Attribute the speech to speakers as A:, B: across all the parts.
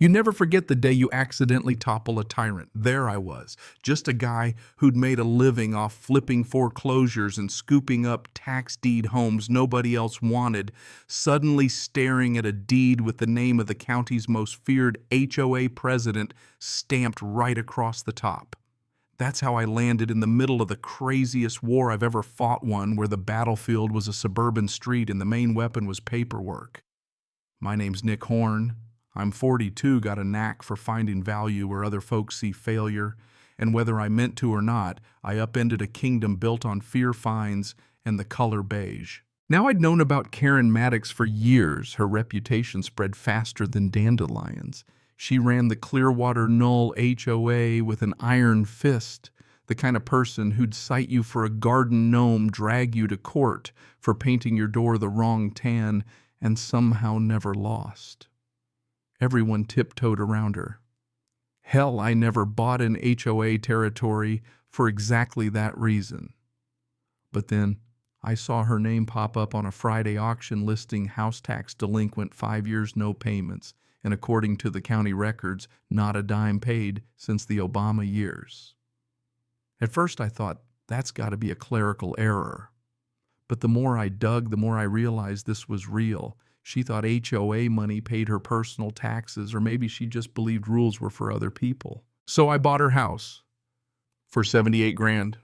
A: You never forget the day you accidentally topple a tyrant. There I was, just a guy who'd made a living off flipping foreclosures and scooping up tax deed homes nobody else wanted, suddenly staring at a deed with the name of the county's most feared HOA president stamped right across the top. That's how I landed in the middle of the craziest war I've ever fought, one where the battlefield was a suburban street and the main weapon was paperwork. My name's Nick Horn. I'm 42, got a knack for finding value where other folks see failure, and whether I meant to or not, I upended a kingdom built on fear fines and the color beige. Now I'd known about Karen Maddox for years. Her reputation spread faster than dandelions. She ran the Clearwater Knoll HOA with an iron fist, the kind of person who'd cite you for a garden gnome, drag you to court for painting your door the wrong tan, and somehow never lost. Everyone tiptoed around her. Hell, I never bought an HOA territory for exactly that reason. But then I saw her name pop up on a Friday auction listing house tax delinquent, 5 years no payments, and according to the county records, not a dime paid since the Obama years. At first I thought, that's got to be a clerical error. But the more I dug, the more I realized this was real. She thought HOA money paid her personal taxes, or maybe she just believed rules were for other people. So I bought her house for 78 grand.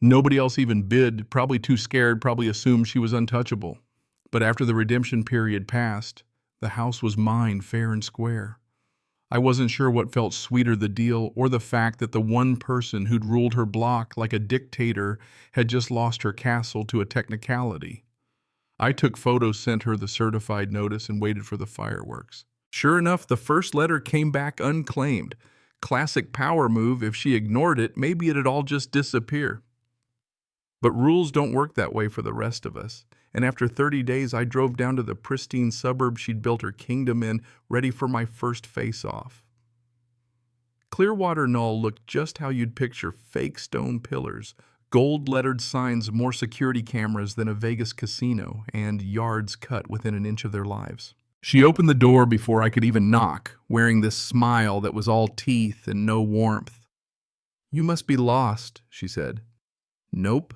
A: Nobody else even bid, probably too scared, probably assumed she was untouchable. But after the redemption period passed, the house was mine, fair and square. I wasn't sure what felt sweeter, the deal or the fact that the one person who'd ruled her block like a dictator had just lost her castle to a technicality. I took photos, sent her the certified notice, and waited for the fireworks. Sure enough, the first letter came back unclaimed. Classic power move. If she ignored it, maybe it'd all just disappear. But rules don't work that way for the rest of us. And after 30 days, I drove down to the pristine suburb she'd built her kingdom in, ready for my first face-off. Clearwater Knoll looked just how you'd picture: fake stone pillars, gold-lettered signs, more security cameras than a Vegas casino, and yards cut within an inch of their lives. She opened the door before I could even knock, wearing this smile that was all teeth and no warmth. "You must be lost," she said. "Nope."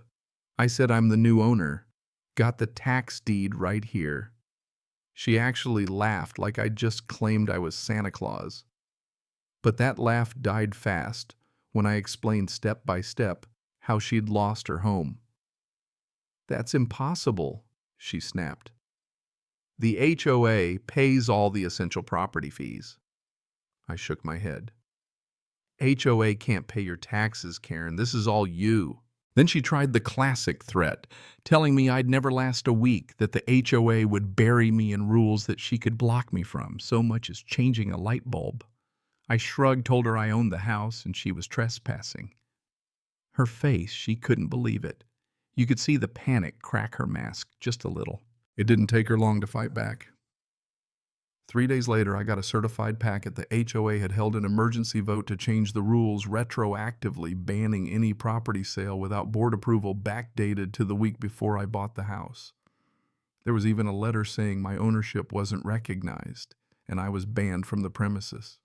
A: I said, "I'm the new owner. Got the tax deed right here." She actually laughed like I'd just claimed I was Santa Claus. But that laugh died fast when I explained step by step how she'd lost her home. "That's impossible," she snapped. "The HOA pays all the essential property fees." I shook my head. "HOA can't pay your taxes, Karen. This is all you." Then she tried the classic threat, telling me I'd never last a week, that the HOA would bury me in rules that she could block me from, so much as changing a light bulb. I shrugged, told her I owned the house and she was trespassing. Her face, she couldn't believe it. You could see the panic crack her mask just a little. It didn't take her long to fight back. 3 days later, I got a certified packet. The HOA had held an emergency vote to change the rules retroactively, banning any property sale without board approval, backdated to the week before I bought the house. There was even a letter saying my ownership wasn't recognized and I was banned from the premises.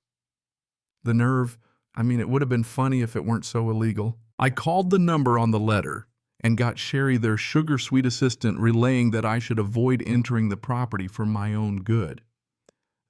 A: The nerve, it would have been funny if it weren't so illegal. I called the number on the letter and got Sherry, their sugar-sweet assistant, relaying that I should avoid entering the property for my own good.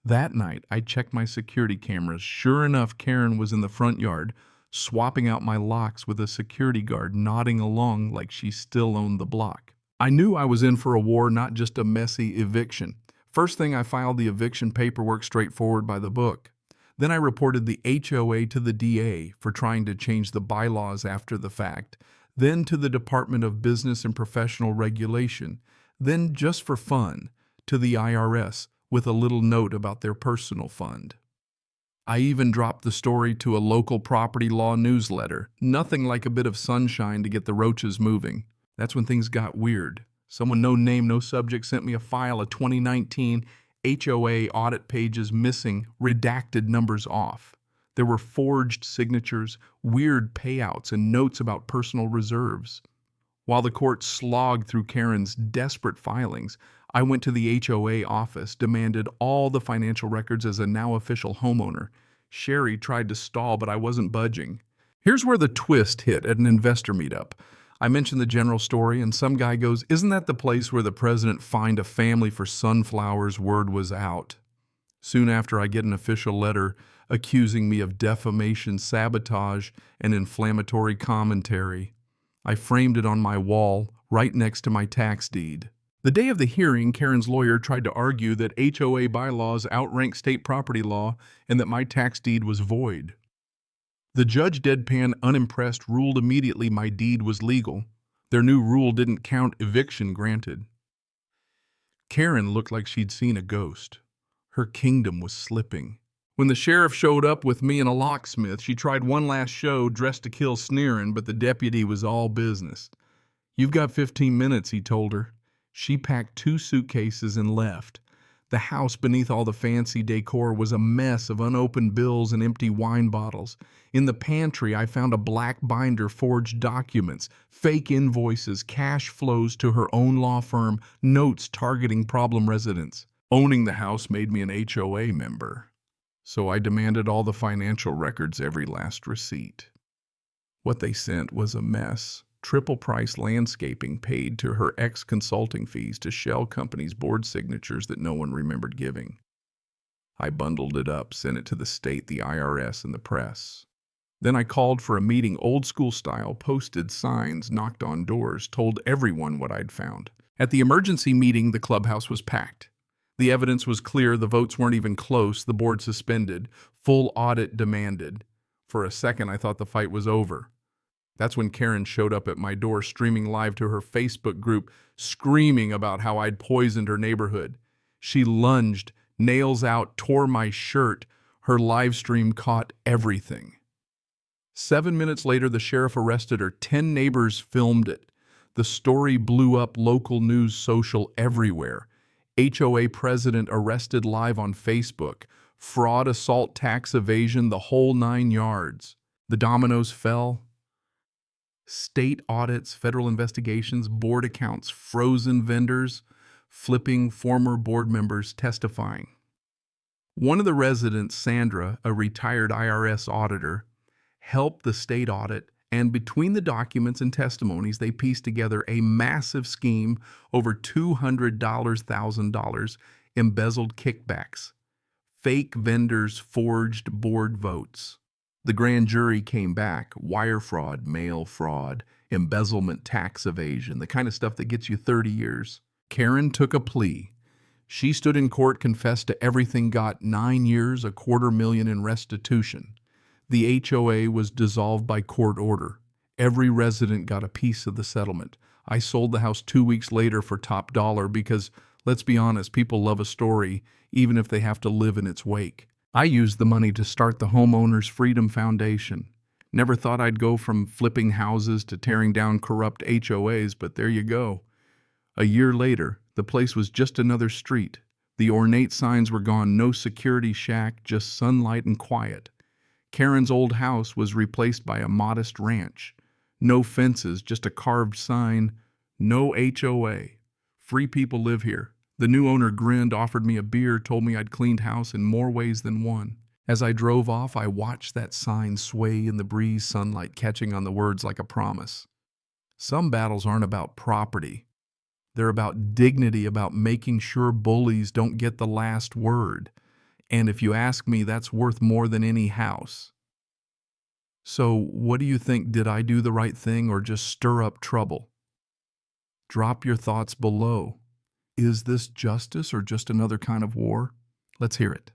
A: That night, I checked my security cameras. Sure enough, Karen was in the front yard, swapping out my locks with a security guard, nodding along like she still owned the block. I knew I was in for a war, not just a messy eviction. First thing, I filed the eviction paperwork straightforward by the book. Then I reported the HOA to the DA for trying to change the bylaws after the fact, then to the Department of Business and Professional Regulation, then, just for fun, to the IRS with a little note about their personal fund. I even dropped the story to a local property law newsletter. Nothing like a bit of sunshine to get the roaches moving. That's when things got weird. Someone, no name, no subject, sent me a file of 2019 HOA audit pages missing, redacted numbers off. There were forged signatures, weird payouts, and notes about personal reserves. While the court slogged through Karen's desperate filings, I went to the HOA office, demanded all the financial records as a now official homeowner. Sherry tried to stall, but I wasn't budging. Here's where the twist hit at an investor meetup. I mentioned the general story, and some guy goes, "Isn't that the place where the president fined a family for sunflowers? Word was out." Soon after, I get an official letter accusing me of defamation, sabotage, and inflammatory commentary. I framed it on my wall, right next to my tax deed. The day of the hearing, Karen's lawyer tried to argue that HOA bylaws outrank state property law and that my tax deed was void. The judge, deadpan, unimpressed, ruled immediately my deed was legal. Their new rule didn't count eviction granted. Karen looked like she'd seen a ghost. Her kingdom was slipping. When the sheriff showed up with me and a locksmith, she tried one last show, dressed to kill sneering, but the deputy was all business. "You've got 15 minutes, he told her. She packed 2 suitcases and left. The house beneath all the fancy decor was a mess of unopened bills and empty wine bottles. In the pantry, I found a black binder, forged documents, fake invoices, cash flows to her own law firm, notes targeting problem residents. Owning the house made me an HOA member, so I demanded all the financial records, every last receipt. What they sent was a mess. Triple price landscaping paid to her ex-consulting fees to shell companies' board signatures that no one remembered giving. I bundled it up, sent it to the state, the IRS, and the press. Then I called for a meeting, old school style, posted signs, knocked on doors, told everyone what I'd found. At the emergency meeting, the clubhouse was packed. The evidence was clear, the votes weren't even close, the board suspended, full audit demanded. For a second, I thought the fight was over. That's when Karen showed up at my door, streaming live to her Facebook group, screaming about how I'd poisoned her neighborhood. She lunged, nails out, tore my shirt. Her live stream caught everything. 7 minutes later, the sheriff arrested her. 10 neighbors filmed it. The story blew up, local news, social, everywhere. HOA president arrested live on Facebook. Fraud, assault, tax evasion, the whole 9 yards. The dominoes fell. State audits, federal investigations, board accounts, frozen vendors, flipping, former board members testifying. One of the residents, Sandra, a retired IRS auditor, helped the state audit, and between the documents and testimonies, they pieced together a massive scheme, over $200,000, embezzled kickbacks, fake vendors, forged board votes. The grand jury came back: wire fraud, mail fraud, embezzlement, tax evasion, the kind of stuff that gets you 30 years. Karen took a plea. She stood in court, confessed to everything, got 9 years, $250,000 in restitution. The HOA was dissolved by court order. Every resident got a piece of the settlement. I sold the house 2 weeks later for top dollar because, let's be honest, people love a story, even if they have to live in its wake. I used the money to start the Homeowners Freedom Foundation. Never thought I'd go from flipping houses to tearing down corrupt HOAs, but there you go. A year later, the place was just another street. The ornate signs were gone, no security shack, just sunlight and quiet. Karen's old house was replaced by a modest ranch. No fences, just a carved sign, "No HOA. Free people live here." The new owner grinned, offered me a beer, told me I'd cleaned house in more ways than one. As I drove off, I watched that sign sway in the breeze, sunlight catching on the words like a promise. Some battles aren't about property. They're about dignity, about making sure bullies don't get the last word. And if you ask me, that's worth more than any house. So, what do you think? Did I do the right thing or just stir up trouble? Drop your thoughts below. Is this justice or just another kind of war? Let's hear it.